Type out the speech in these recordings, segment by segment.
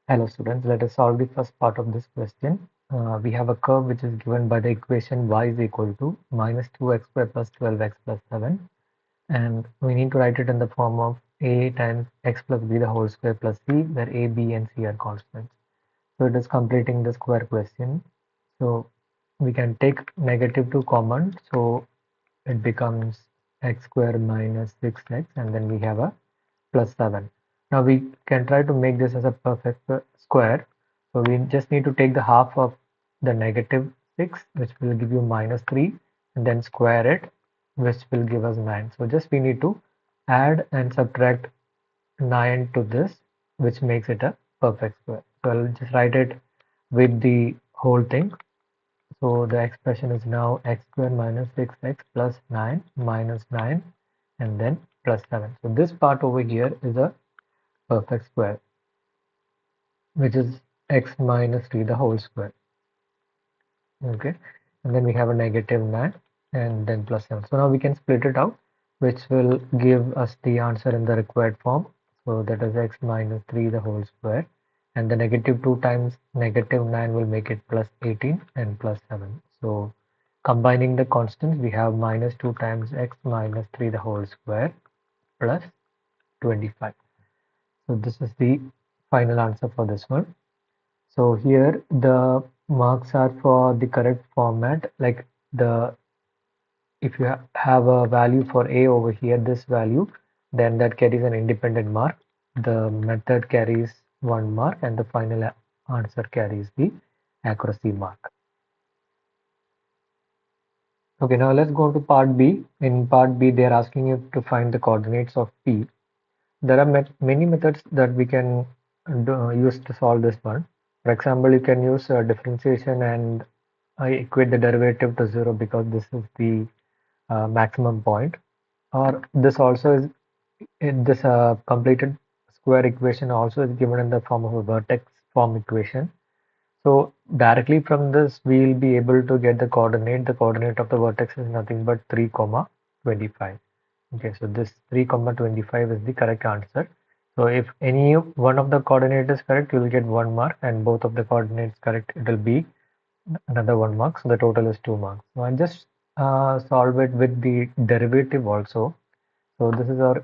Hello students, let us solve the first part of this question. We have a curve which is given by the equation y is equal to minus 2x square plus 12x plus 7, and we need to write it in the form of a times x plus b the whole square plus c, where a, b and c are constants. So it is completing the square question. So we can take negative 2 common, so it becomes x square minus 6x, and then we have a plus 7. Now we can try to make this as a perfect square. So we just need to take the half of the negative 6, which will give you minus 3, and then square it, which will give us 9. So just we need to add and subtract 9 to this, which makes it a perfect square. So I'll just write it with the whole thing. So the expression is now x square minus 6x plus 9 minus 9 and then plus 7. So this part over here is a perfect square, which is x minus 3 the whole square. Okay, and then we have a negative 9 and then plus 7. So now we can split it out, which will give us the answer in the required form. So that is x minus 3 the whole square, and the negative 2 times negative 9 will make it plus 18 and plus 7. So combining the constants, we have minus 2 times x minus 3 the whole square plus 25. So this is the final answer for this one. So here the marks are for the correct format, like if you have a value for a over here, this value, then that carries an independent mark. The method carries 1 mark and the final answer carries the accuracy mark. Okay, now let's go to part B. In part B, they are asking you to find the coordinates of P. There are many methods that we can use to solve this one. For example, you can use differentiation and equate the derivative to 0 because this is the maximum point. Or this also is in this completed square equation also is given in the form of a vertex form equation. So directly from this, we will be able to get the coordinate. The coordinate of the vertex is nothing but 3, 25. Okay, so this 3, 25 is the correct answer. So if any one of the coordinates is correct, you will get 1 mark, and both of the coordinates correct, it will be another 1 mark. So the total is 2 marks. So I just solve it with the derivative also. So this is our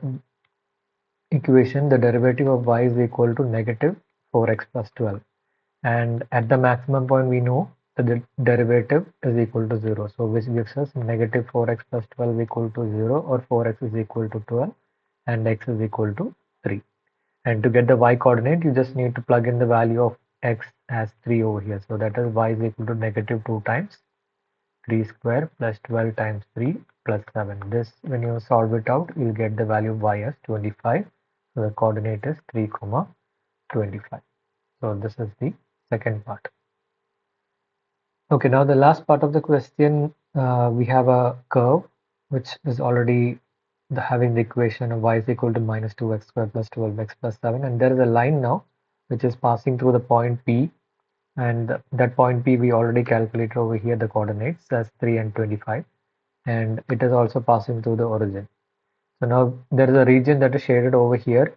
equation. The derivative of y is equal to negative 4x plus 12. And at the maximum point, we know that the derivative is equal to 0. So which gives us negative 4x plus 12 equal to 0, or 4x is equal to 12 and x is equal to 3. And to get the y coordinate, you just need to plug in the value of x as 3 over here. So that is y is equal to negative 2 times 3 square plus 12 times 3 plus 7. This, when you solve it out, you'll get the value of y as 25. So the coordinate is 3, 25. So this is the second part. Okay, now the last part of the question, we have a curve which is already having the equation of y is equal to minus 2x squared plus 12x plus 7, and there is a line now which is passing through the point P, and that point P we already calculated over here the coordinates as 3 and 25, and it is also passing through the origin. So now there is a region that is shaded over here,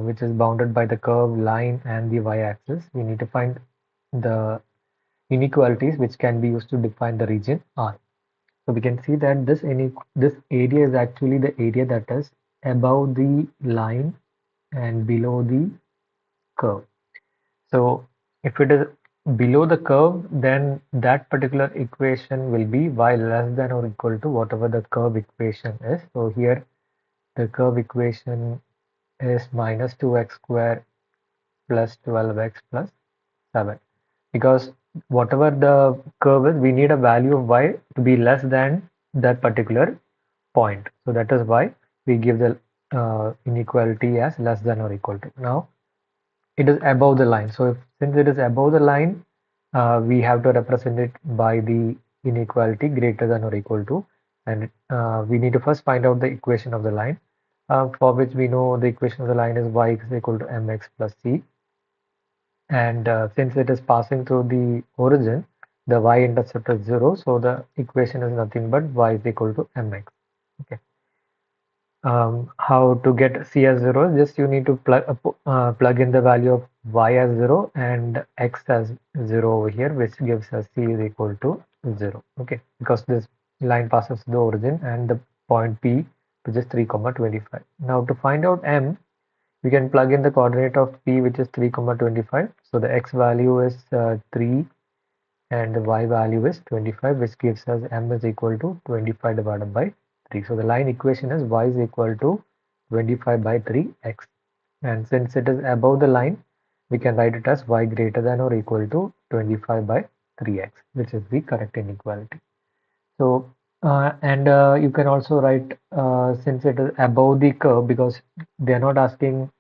which is bounded by the curve, line and the y-axis. We need to find the inequalities which can be used to define the region R. So we can see that this area is actually the area that is above the line and below the curve. So if it is below the curve, then that particular equation will be y less than or equal to whatever the curve equation is. So here the curve equation is minus 2x square plus 12x plus 7, because whatever the curve is, we need a value of y to be less than that particular point. So that is why we give the inequality as less than or equal to. Now it is above the line. So since it is above the line, we have to represent it by the inequality greater than or equal to, and we need to first find out the equation of the line, for which we know the equation of the line is y is equal to mx plus c. And since it is passing through the origin, the y-intercept is 0, so the equation is nothing but y is equal to mx. Okay. How to get c as 0? Just you need to plug in the value of y as 0 and x as 0 over here, which gives us c is equal to 0. Okay, because this line passes the origin and the point P, which is 3, 25. Now to find out m, we can plug in the coordinate of P, which is 3, 25. So the x value is 3 and the y value is 25, which gives us m is equal to 25 divided by 3. So the line equation is y is equal to 25 by 3x. And since it is above the line, we can write it as y greater than or equal to 25 by 3x, which is the correct inequality. So, you can also write, since it is above the curve, because they are not asking,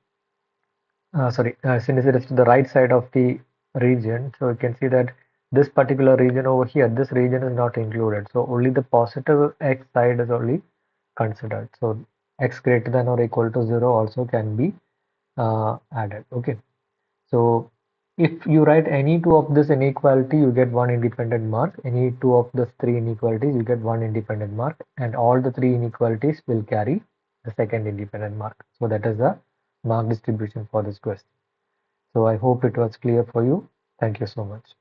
since it is to the right side of the region, so you can see that this particular region over here, this region is not included. So only the positive x side is only considered. So x greater than or equal to 0 also can be added. Okay. So if you write any two of this inequality, you get one independent mark. Any two of these three inequalities, you get one independent mark. And all the three inequalities will carry the second independent mark. So that is the mark distribution for this question. So I hope it was clear for you. Thank you so much.